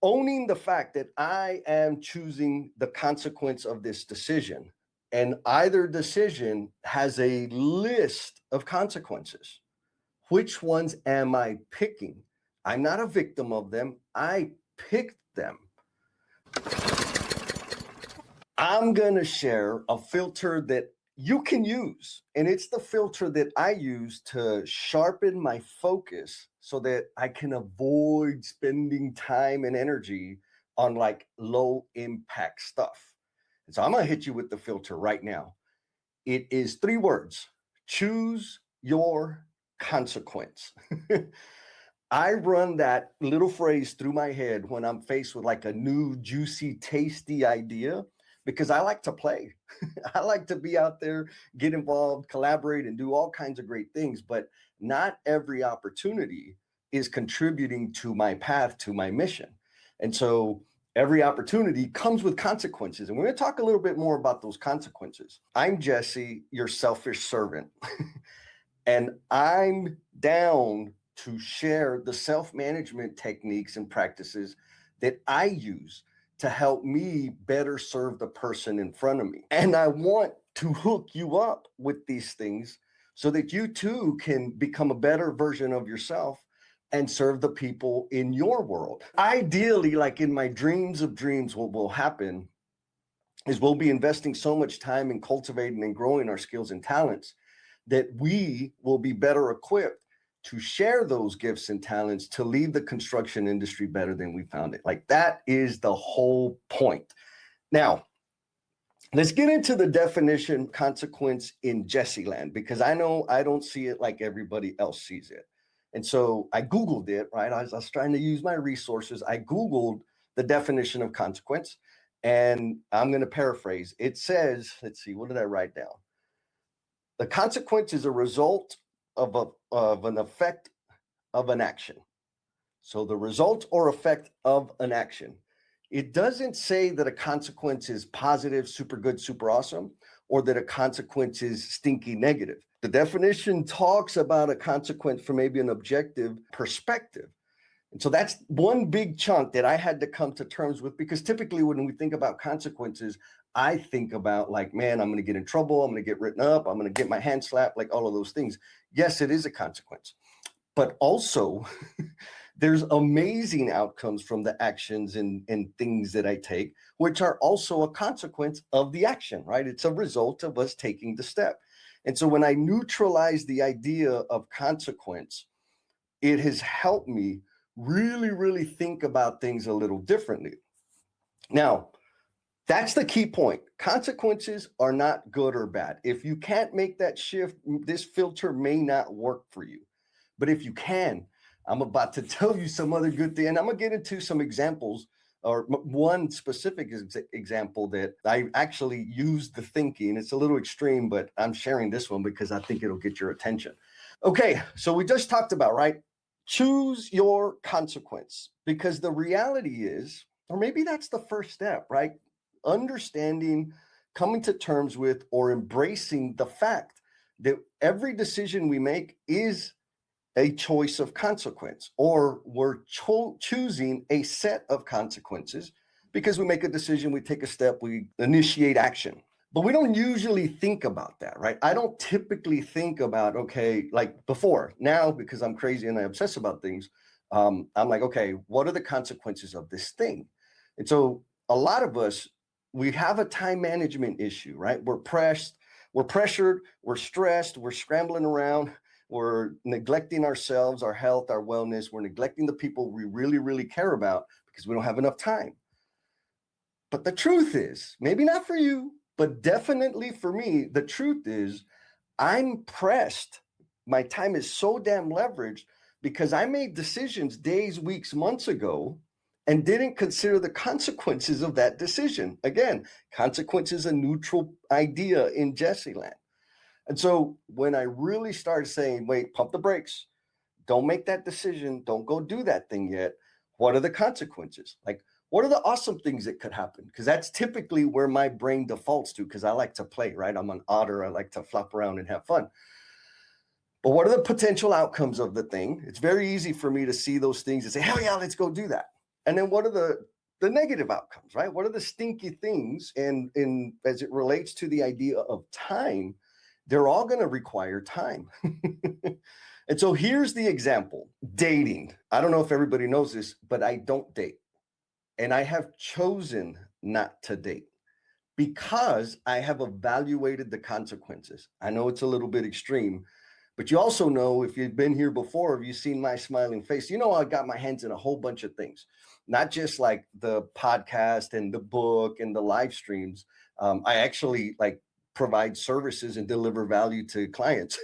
owning the fact that I am choosing the consequence of this decision, and either decision has a list of consequences. Which ones am I picking? I'm not a victim of them. I picked them. I'm going to share a filter that you can use. And it's the filter that I use to sharpen my focus so that I can avoid spending time and energy on like low impact stuff. And so I'm going to hit you with the filter right now. It is 3 words: choose your consequence. I run that little phrase through my head when I'm faced with like a new, juicy, tasty idea, because I like to play. I like to be out there, get involved, collaborate, and do all kinds of great things. But not every opportunity is contributing to my path, to my mission. And so every opportunity comes with consequences. And we're going to talk a little bit more about those consequences. I'm Jesse, your selfish servant, and I'm down to share the self-management techniques and practices that I use to help me better serve the person in front of me. And I want to hook you up with these things so that you too can become a better version of yourself and serve the people in your world. Ideally, like in my dreams of dreams, what will happen is we'll be investing so much time in cultivating and growing our skills and talents that we will be better equipped to share those gifts and talents to leave the construction industry better than we found it. Like, that is the whole point. Now, let's get into the definition consequence in Jesse land, because I know I don't see it like everybody else sees it. And so I Googled it, right? I was trying to use my resources. I Googled the definition of consequence, and I'm going to paraphrase. It says, let's see, what did I write down? The consequence is a result of an effect of an action. So the result or effect of an action. It doesn't say that a consequence is positive, super good, super awesome, or that a consequence is stinky negative. The definition talks about a consequence from maybe an objective perspective. And so that's one big chunk that I had to come to terms with, because typically when we think about consequences, I think about like, man, I'm going to get in trouble. I'm going to get written up. I'm going to get my hand slapped, like all of those things. Yes, it is a consequence, but also there's amazing outcomes from the actions and things that I take, which are also a consequence of the action, right? It's a result of us taking the step. And so when I neutralize the idea of consequence, it has helped me really, really think about things a little differently. Now, that's the key point. Consequences are not good or bad. If you can't make that shift, this filter may not work for you. But if you can, I'm about to tell you some other good thing. And I'm going to get into some examples, or one specific example that I actually used the thinking. It's a little extreme, but I'm sharing this one because I think it'll get your attention. Okay, so we just talked about, right? Choose your consequence, because the reality is, or maybe that's the first step, right? Understanding, coming to terms with, or embracing the fact that every decision we make is a choice of consequence, or we're choosing a set of consequences because we make a decision, we take a step, we initiate action. But we don't usually think about that, right? I don't typically think about, okay, like before. Now, because I'm crazy and I obsess about things, I'm like, okay, what are the consequences of this thing? And so a lot of us, we have a time management issue, right? We're pressed, we're pressured, we're stressed, we're scrambling around, we're neglecting ourselves, our health, our wellness, we're neglecting the people we really, really care about because we don't have enough time. But the truth is, maybe not for you, but definitely for me, the truth is I'm pressed. My time is so damn leveraged because I made decisions days, weeks, months ago and didn't consider the consequences of that decision. Again, consequence is a neutral idea in Jesse land. And so when I really started saying, wait, pump the brakes, don't make that decision, don't go do that thing yet, what are the consequences? Like, what are the awesome things that could happen? Because that's typically where my brain defaults to, because I like to play, right? I'm an otter. I like to flop around and have fun. But what are the potential outcomes of the thing? It's very easy for me to see those things and say, hell yeah, let's go do that. And then what are the negative outcomes, right? What are the stinky things? And in as it relates to the idea of time, they're all going to require time. And so here's the example: dating. I don't know if everybody knows this, but I don't date. And I have chosen not to date because I have evaluated the consequences. I know it's a little bit extreme, but you also know, if you've been here before, if you've seen my smiling face, you know I got my hands in a whole bunch of things, not just like the podcast and the book and the live streams. I actually like provide services and deliver value to clients.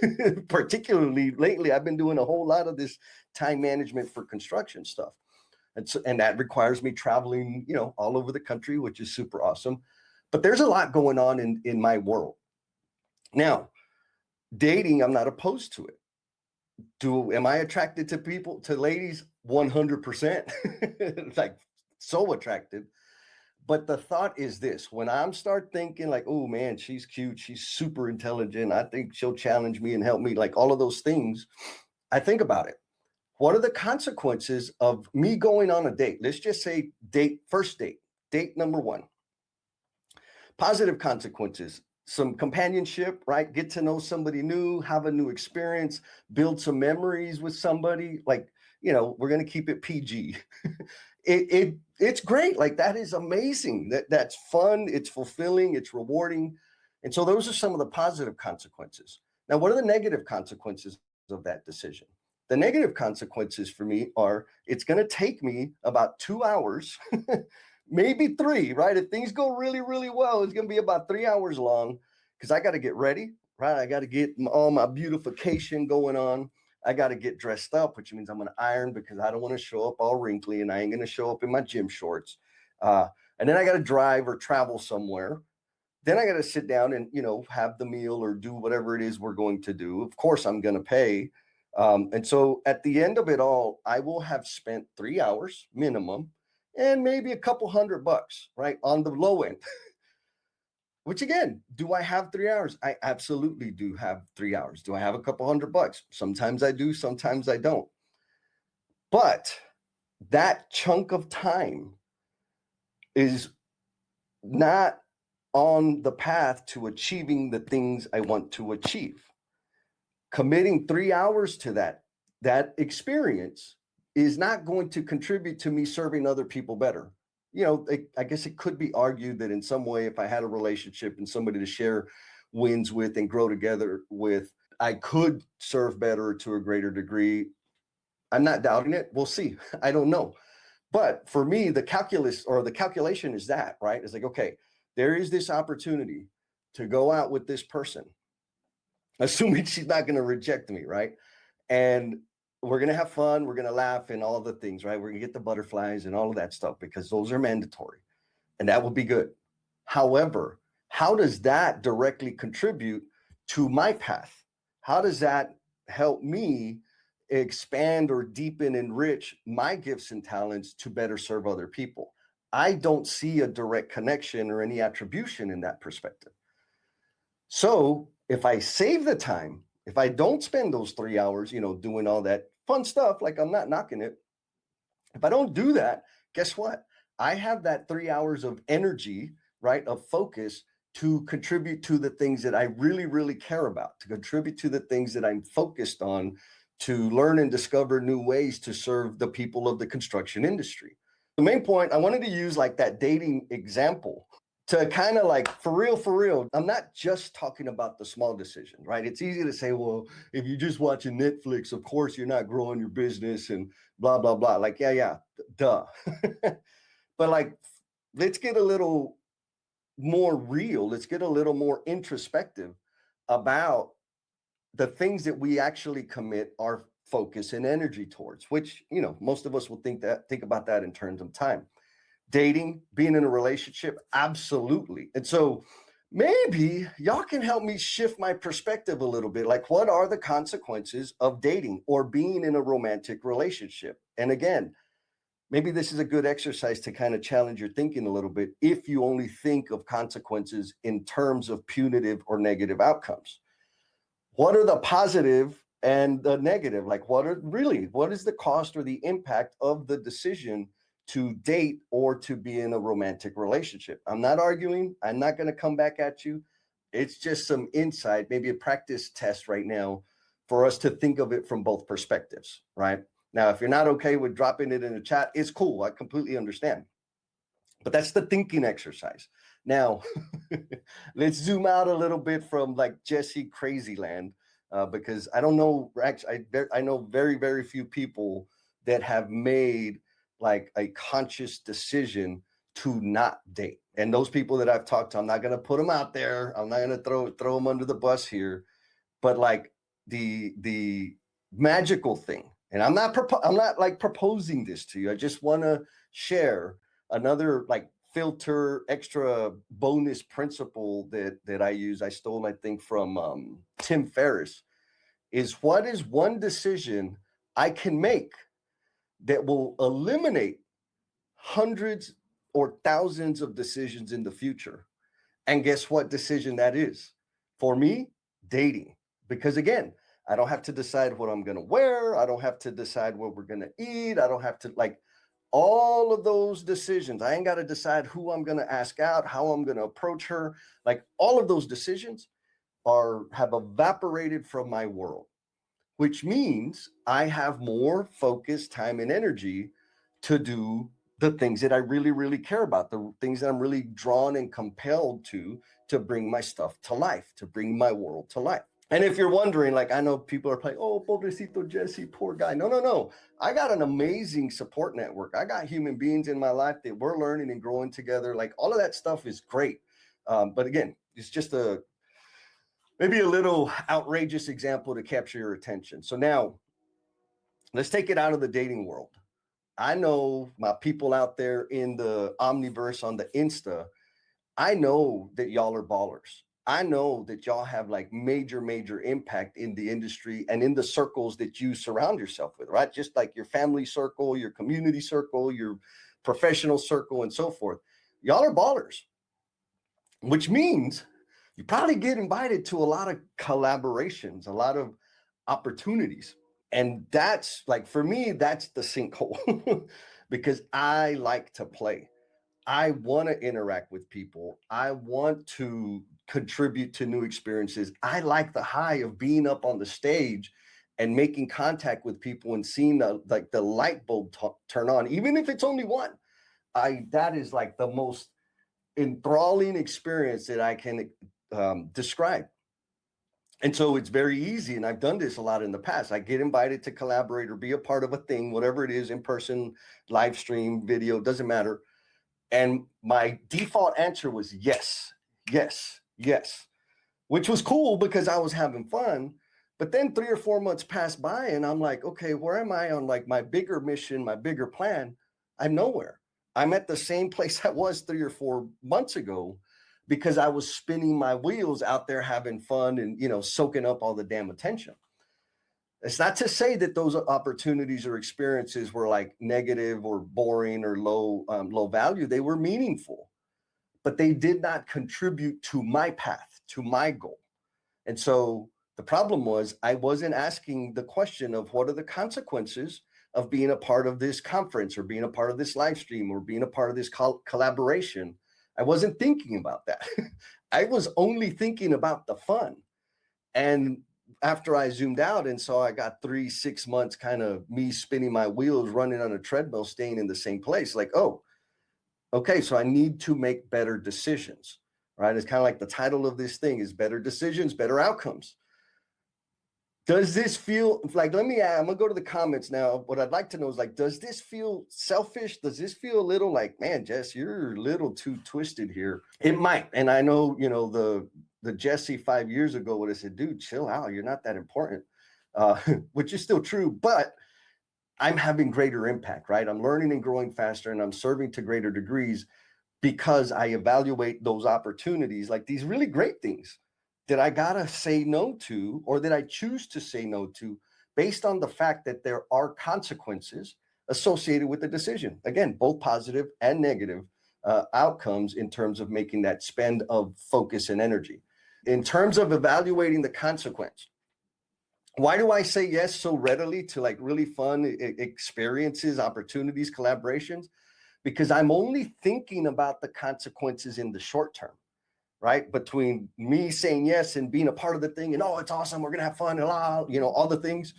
Particularly lately, I've been doing a whole lot of this time management for construction stuff. And that requires me traveling, all over the country, which is super awesome. But there's a lot going on in my world. Now, dating, I'm not opposed to it. Am I attracted to people, to ladies? 100%. Like, so attracted. But the thought is this: when I'm start thinking like, oh man, she's cute, she's super intelligent, I think she'll challenge me and help me, like all of those things, I think about it. What are the consequences of me going on a date? Let's just say first date number one. Positive consequences: some companionship, right? Get to know somebody new, have a new experience, build some memories with somebody. Like, we're going to keep it PG. It's great. Like, that is amazing. That's fun. It's fulfilling. It's rewarding. And so those are some of the positive consequences. Now, what are the negative consequences of that decision? The negative consequences for me are, it's going to take me about 2 hours, maybe 3, right? If things go really, really well, it's going to be about 3 hours long, because I got to get ready, right? I got to get all my beautification going on. I got to get dressed up, which means I'm going to iron, because I don't want to show up all wrinkly, and I ain't going to show up in my gym shorts. And then I got to drive or travel somewhere. Then I got to sit down and, have the meal or do whatever it is we're going to do. Of course, I'm going to pay. And so at the end of it all, I will have spent 3 hours minimum, and maybe a couple $100, right? On the low end. Which, again, do I have 3 hours? I absolutely do have 3 hours. Do I have a couple $100? Sometimes I do, sometimes I don't. But that chunk of time is not on the path to achieving the things I want to achieve. Committing 3 hours to that experience is not going to contribute to me serving other people better. I guess it could be argued that in some way, if I had a relationship and somebody to share wins with and grow together with, I could serve better to a greater degree. I'm not doubting it. We'll see. I don't know. But for me, the calculus or the calculation is that, right? It's like, okay, there is this opportunity to go out with this person, assuming she's not going to reject me, right? And we're going to have fun, we're going to laugh and all the things, right? We're going to get the butterflies and all of that stuff, because those are mandatory, and that will be good. However, how does that directly contribute to my path? How does that help me expand or deepen, enrich my gifts and talents to better serve other people? I don't see a direct connection or any attribution in that perspective. So if I save the time, if I don't spend those 3 hours, doing all that fun stuff, like, I'm not knocking it. If I don't do that, guess what? I have that 3 hours of energy, right, of focus, to contribute to the things that I really, really care about, to contribute to the things that I'm focused on, to learn and discover new ways to serve the people of the construction industry. The main point, I wanted to use like that dating example to kind of like, for real, I'm not just talking about the small decisions, right? It's easy to say, well, if you're just watching Netflix, of course you're not growing your business and blah, blah, blah. Like, yeah, duh. But like, let's get a little more real. Let's get a little more introspective about the things that we actually commit our focus and energy towards, which, most of us will think about that in terms of time. Dating, being in a relationship, absolutely. And so maybe y'all can help me shift my perspective a little bit. Like, what are the consequences of dating or being in a romantic relationship? And again, maybe this is a good exercise to kind of challenge your thinking a little bit, if you only think of consequences in terms of punitive or negative outcomes. What are the positive and the negative? Like, what is the cost or the impact of the decision to date or to be in a romantic relationship. I'm not arguing. I'm not going to come back at you. It's just some insight, maybe a practice test right now for us to think of it from both perspectives, right? Now, if you're not okay with dropping it in the chat, it's cool. I completely understand. But that's the thinking exercise. Now, let's zoom out a little bit from like Jesse Crazy Land, because I don't know, actually, I know very, very few people that have made like a conscious decision to not date. And those people that I've talked to, I'm not going to put them out there. I'm not going to throw them under the bus here. But like the magical thing, and I'm not like proposing this to you. I just want to share another like filter extra bonus principle that I use. I stole, I think, from Tim Ferriss. Is what is one decision I can make that will eliminate hundreds or thousands of decisions in the future? And guess what decision that is? For me, dating. Because again, I don't have to decide what I'm going to wear. I don't have to decide what we're going to eat. I don't have to, like, all of those decisions. I ain't got to decide who I'm going to ask out, how I'm going to approach her. Like, all of those decisions have evaporated from my world, which means I have more focus, time, and energy to do the things that I really, really care about, the things that I'm really drawn and compelled to bring my stuff to life, to bring my world to life. And if you're wondering, like, I know people are like, oh, pobrecito Jesse, poor guy. No. I got an amazing support network. I got human beings in my life that we're learning and growing together. Like, all of that stuff is great. But again, it's just maybe a little outrageous example to capture your attention. So now let's take it out of the dating world. I know my people out there in the Omniverse on the Insta. I know that y'all are ballers. I know that y'all have like major, major impact in the industry and in the circles that you surround yourself with, right? Just like your family circle, your community circle, your professional circle, and so forth. Y'all are ballers, which means you probably get invited to a lot of collaborations, a lot of opportunities. And that's like, for me, that's the sinkhole because I like to play. I want to interact with people. I want to contribute to new experiences. I like the high of being up on the stage and making contact with people and seeing the light bulb turn on, even if it's only one. That is like the most enthralling experience that I can describe. And so it's very easy. And I've done this a lot in the past. I get invited to collaborate or be a part of a thing, whatever it is, in person, live stream, video, doesn't matter. And my default answer was yes, which was cool because I was having fun. But then 3 or 4 months passed by and I'm like, okay, where am I on like my bigger mission, my bigger plan? I'm nowhere. I'm at the same place I was 3 or 4 months ago because I was spinning my wheels out there having fun and, soaking up all the damn attention. It's not to say that those opportunities or experiences were like negative or boring or low value. They were meaningful, but they did not contribute to my path, to my goal. And so the problem was I wasn't asking the question of what are the consequences of being a part of this conference or being a part of this live stream or being a part of this collaboration. I wasn't thinking about that. I was only thinking about the fun. And after I zoomed out and saw I got 3-6 months kind of me spinning my wheels, running on a treadmill, staying in the same place, like, oh, okay, so I need to make better decisions, right? It's kind of like the title of this thing is Better Decisions, Better Outcomes. Does this feel like, I'm gonna go to the comments now. What I'd like to know is like, does this feel selfish? Does this feel a little like, man, Jess, you're a little too twisted here? It might. And I know, the Jesse 5 years ago would have said, dude, chill out. You're not that important, which is still true, but I'm having greater impact, right? I'm learning and growing faster and I'm serving to greater degrees because I evaluate those opportunities like these really great things that I gotta say no to, or that I choose to say no to based on the fact that there are consequences associated with the decision. Again, both positive and negative outcomes in terms of making that spend of focus and energy. In terms of evaluating the consequence, why do I say yes so readily to like really fun experiences, opportunities, collaborations? because I'm only thinking about the consequences in the short term, right? Between me saying yes and being a part of the thing and, oh, it's awesome, we're going to have fun, and all the things.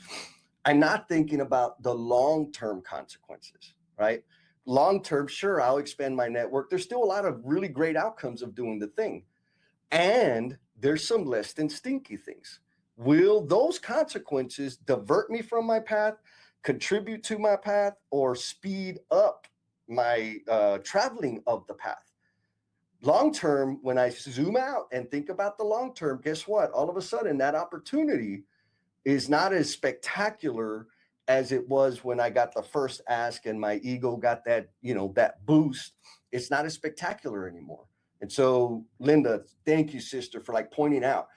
I'm not thinking about the long-term consequences, right? Long-term, sure, I'll expand my network. There's still a lot of really great outcomes of doing the thing. And there's some less than stinky things. Will those consequences divert me from my path, contribute to my path, or speed up my traveling of the path? Long term, when I zoom out and think about the long term, guess what? All of a sudden, that opportunity is not as spectacular as it was when I got the first ask and my ego got that, that boost. It's not as spectacular anymore. And so, Linda, thank you, sister, for like pointing out,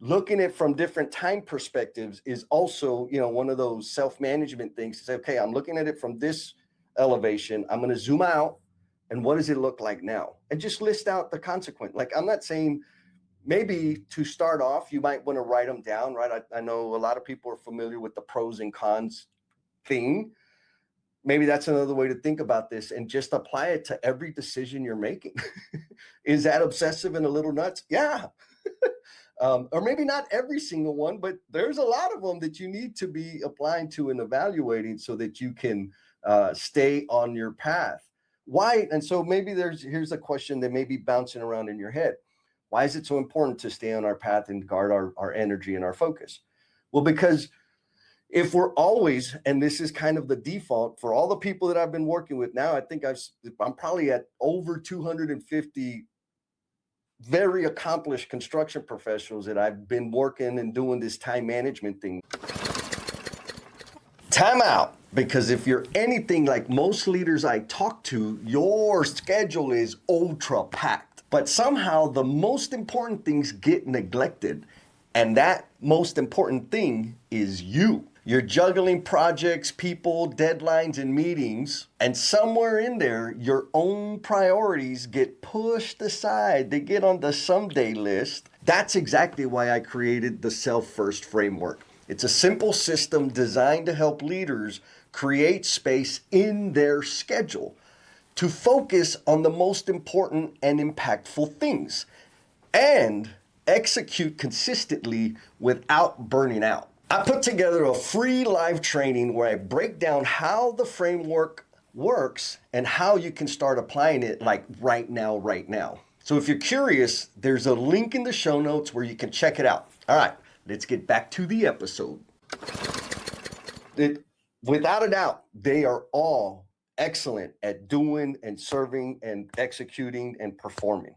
looking at from different time perspectives is also, one of those self-management things to say, okay, I'm looking at it from this elevation. I'm going to zoom out. And what does it look like now? And just list out the consequence. Like, I'm not saying, maybe to start off, you might want to write them down, right? I know a lot of people are familiar with the pros and cons thing. Maybe that's another way to think about this and just apply it to every decision you're making. Is that obsessive and a little nuts? Yeah. Or maybe not every single one, but there's a lot of them that you need to be applying to and evaluating so that you can stay on your path. Why? And so maybe here's a question that may be bouncing around in your head. Why is it so important to stay on our path and guard our energy and our focus? Well, because if we're always, and this is kind of the default for all the people that I've been working with now, I think I'm probably at over 250 very accomplished construction professionals that I've been working and doing this time management thing. Time out. Because if you're anything like most leaders I talk to, your schedule is ultra packed. But somehow the most important things get neglected. And that most important thing is you. You're juggling projects, people, deadlines, and meetings. And somewhere in there, your own priorities get pushed aside. They get on the someday list. That's exactly why I created the Self First Framework. It's a simple system designed to help leaders create space in their schedule to focus on the most important and impactful things and execute consistently without burning out. I put together a free live training where I break down how the framework works and how you can start applying it like right now. So if you're curious, there's a link in the show notes where you can check it out. All right, let's get back to the episode. Without a doubt, they are all excellent at doing and serving and executing and performing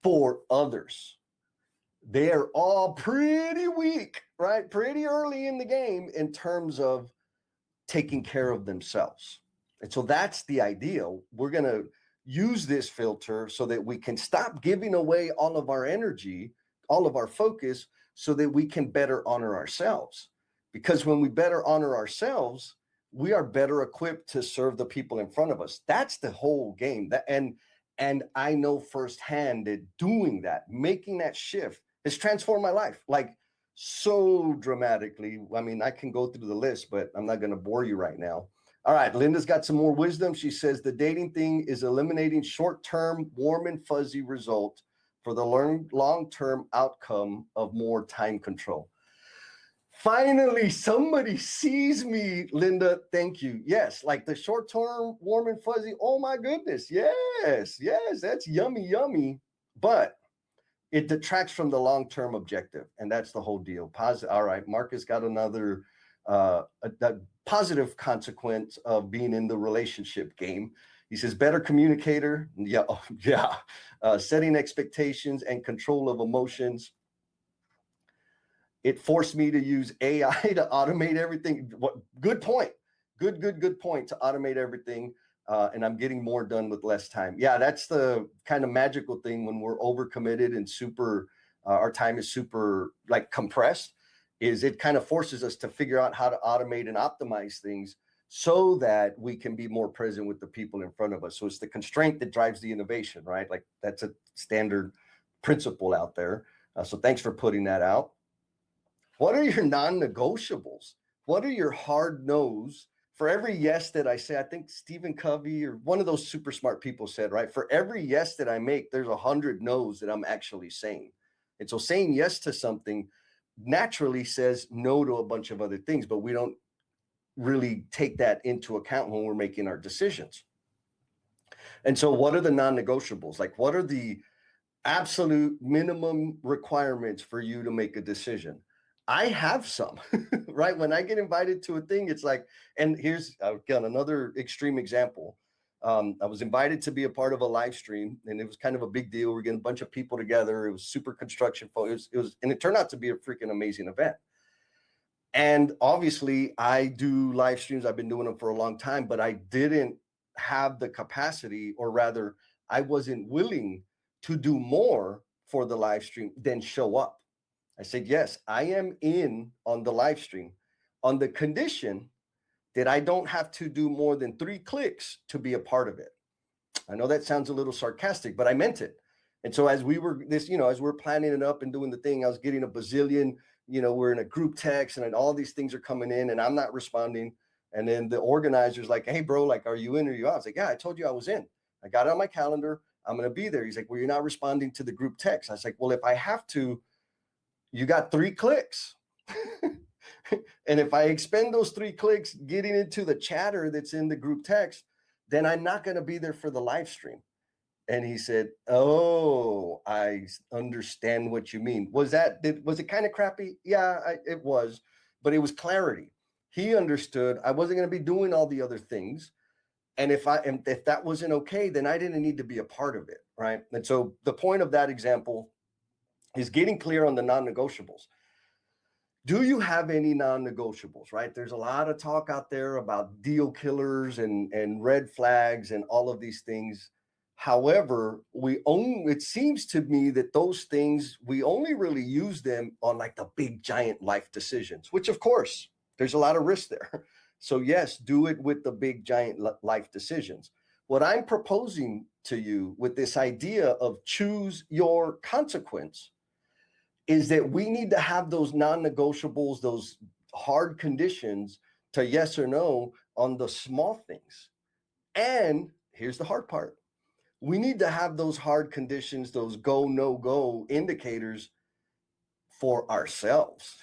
for others. They are all pretty weak, right? Pretty early in the game in terms of taking care of themselves. And so that's the ideal. We're going to use this filter so that we can stop giving away all of our energy, all of our focus, so that we can better honor ourselves. Because when we better honor ourselves, we are better equipped to serve the people in front of us. That's the whole game. And I know firsthand that doing that, making that shift, has transformed my life, like so dramatically. I mean, I can go through the list, but I'm not going to bore you right now. All right, Linda's got some more wisdom. She says the dating thing is eliminating short-term, warm and fuzzy result for the long-term outcome of more time control. Finally, somebody sees me, Linda. Thank you. Yes, like the short-term, warm and fuzzy. Oh my goodness. Yes, that's yummy. But it detracts from the long-term objective, and that's the whole deal. All right, Marcus got another a positive consequence of being in the relationship game. He says, better communicator. Yeah. Setting expectations and control of emotions. It forced me to use AI to automate everything. Good point. Good point to automate everything. And I'm getting more done with less time. Yeah, that's the kind of magical thing when we're overcommitted and super, our time is super like compressed, is it kind of forces us to figure out how to automate and optimize things so that we can be more present with the people in front of us. So it's the constraint that drives the innovation, right? Like that's a standard principle out there. So thanks for putting that out. What are your non-negotiables? What are your hard-nosed for every yes that I say, I think Stephen Covey or one of those super smart people said, right? For every yes that I make, there's 100 no's that I'm actually saying. And so saying yes to something naturally says no to a bunch of other things, but we don't really take that into account when we're making our decisions. And so what are the non-negotiables? Like, what are the absolute minimum requirements for you to make a decision? I have some, right? When I get invited to a thing, it's like, and here's again another extreme example. I was invited to be a part of a live stream, and it was kind of a big deal. We're getting a bunch of people together. It was super construction focused. And it turned out to be a freaking amazing event. And obviously, I do live streams. I've been doing them for a long time, but I didn't have the capacity, or rather, I wasn't willing to do more for the live stream than show up. I said, yes, I am in on the live stream on the condition that I don't have to do more than 3 clicks to be a part of it. I know that sounds a little sarcastic, but I meant it. And so as we were as we're planning it up and doing the thing, I was getting a bazillion, we're in a group text and all these things are coming in and I'm not responding. And then the organizer's like, hey bro, like, are you in or you out? I was like, yeah, I told you I was in. I got it on my calendar. I'm going to be there. He's like, well, you're not responding to the group text. I was like, well, if I have to, you got 3 clicks. And if I expend those 3 clicks getting into the chatter that's in the group text, then I'm not going to be there for the live stream. And he said, oh, I understand what you mean. Was it kind of crappy? Yeah, it was, but it was clarity. He understood I wasn't going to be doing all the other things. And if that wasn't okay, then I didn't need to be a part of it, right? And so the point of that example is getting clear on the non-negotiables. Do you have any non-negotiables, right? There's a lot of talk out there about deal killers and red flags and all of these things. However, it seems to me that those things, we only really use them on like the big giant life decisions, which of course there's a lot of risk there. So yes, do it with the big giant life decisions. What I'm proposing to you with this idea of choose your consequence is that we need to have those non-negotiables, those hard conditions to yes or no on the small things. And here's the hard part. We need to have those hard conditions, those go, no go indicators for ourselves.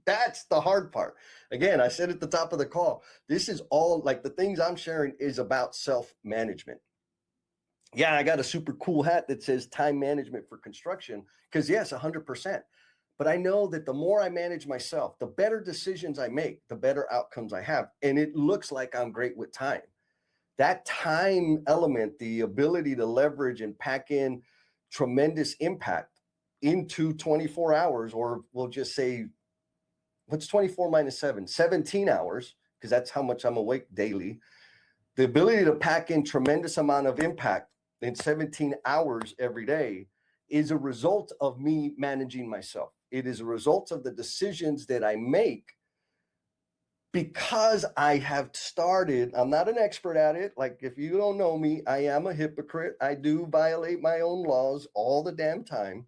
That's the hard part. Again, I said at the top of the call, this is all like the things I'm sharing is about self-management. Yeah, I got a super cool hat that says time management for construction because yes, 100%. But I know that the more I manage myself, the better decisions I make, the better outcomes I have. And it looks like I'm great with time. That time element, the ability to leverage and pack in tremendous impact into 24 hours, or we'll just say, what's 24 minus 7? 17 hours, because that's how much I'm awake daily. The ability to pack in tremendous amount of impact in 17 hours every day is a result of me managing myself. It is a result of the decisions that I make because I have started. I'm not an expert at it. Like, if you don't know me, I am a hypocrite. I do violate my own laws all the damn time.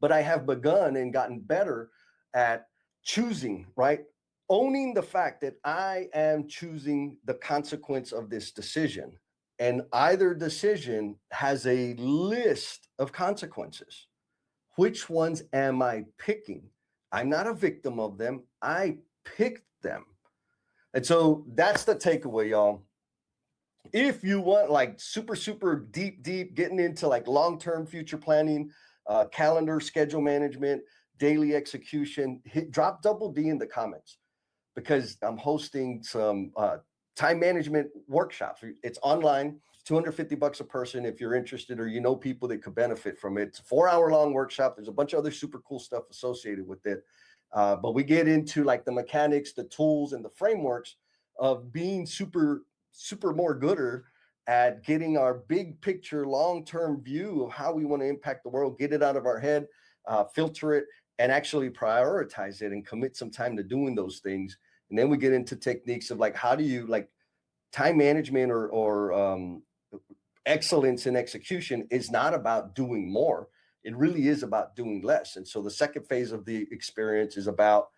But I have begun and gotten better at choosing, right? Owning the fact that I am choosing the consequence of this decision. And either decision has a list of consequences. Which ones am I picking? I'm not a victim of them. I picked them. And so that's the takeaway, y'all. If you want like super deep getting into like long-term future planning, calendar, schedule management, daily execution, drop double D in the comments because I'm hosting some time management workshops. It's online, $250 a person if you're interested or you know people that could benefit from it. It's a 4-hour long workshop. There's a bunch of other super cool stuff associated with it. But we get into like the mechanics, the tools, and the frameworks of being super more gooder at getting our big picture, long-term view of how we want to impact the world, get it out of our head, filter it, and actually prioritize it and commit some time to doing those things. And then we get into techniques of like, how do you like time management or excellence in execution is not about doing more. It really is about doing less. And so the second phase of the experience is about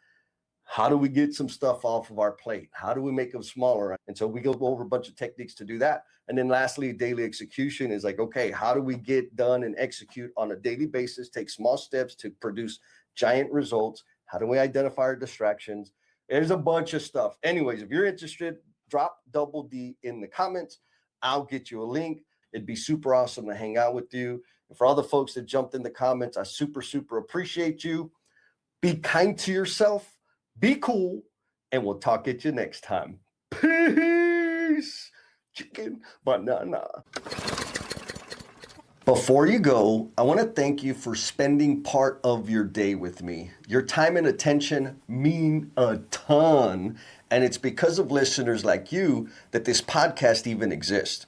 How do we get some stuff off of our plate? How do we make them smaller? And so we go over a bunch of techniques to do that. And then lastly, daily execution is like, okay, how do we get done and execute on a daily basis, take small steps to produce giant results? How do we identify our distractions? There's a bunch of stuff. Anyways, if you're interested, drop double D in the comments. I'll get you a link. It'd be super awesome to hang out with you. And for all the folks that jumped in the comments, I super appreciate you. Be kind to yourself. Be cool, and we'll talk at you next time. Peace, chicken banana. Before you go, I want to thank you for spending part of your day with me. Your time and attention mean a ton, and it's because of listeners like you that this podcast even exists.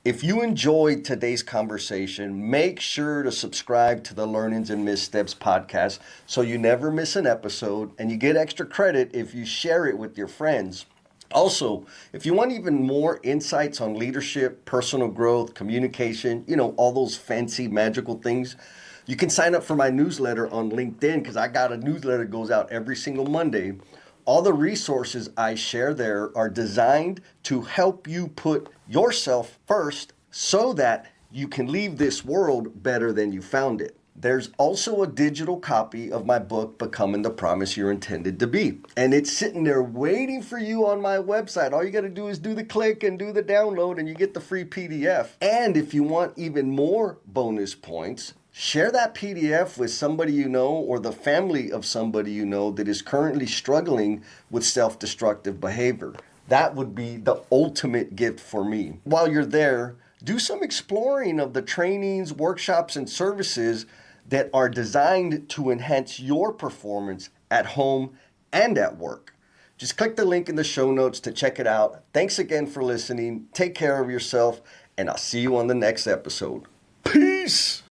If you enjoyed today's conversation, make sure to subscribe to the Learnings and Missteps podcast so you never miss an episode, and you get extra credit if you share it with your friends. Also, if you want even more insights on leadership, personal growth, communication, all those fancy magical things, you can sign up for my newsletter on LinkedIn, because I got a newsletter that goes out every single Monday. All the resources I share there are designed to help you put yourself first so that you can leave this world better than you found it. There's also a digital copy of my book, Becoming the Promise You're Intended to Be. And it's sitting there waiting for you on my website. All you got to do is do the click and do the download, and you get the free PDF. And if you want even more bonus points, share that PDF with somebody you know, or the family of somebody you know that is currently struggling with self-destructive behavior. That would be the ultimate gift for me. While you're there, do some exploring of the trainings, workshops, and services that are designed to enhance your performance at home and at work. Just click the link in the show notes to check it out. Thanks again for listening. Take care of yourself, and I'll see you on the next episode. Peace!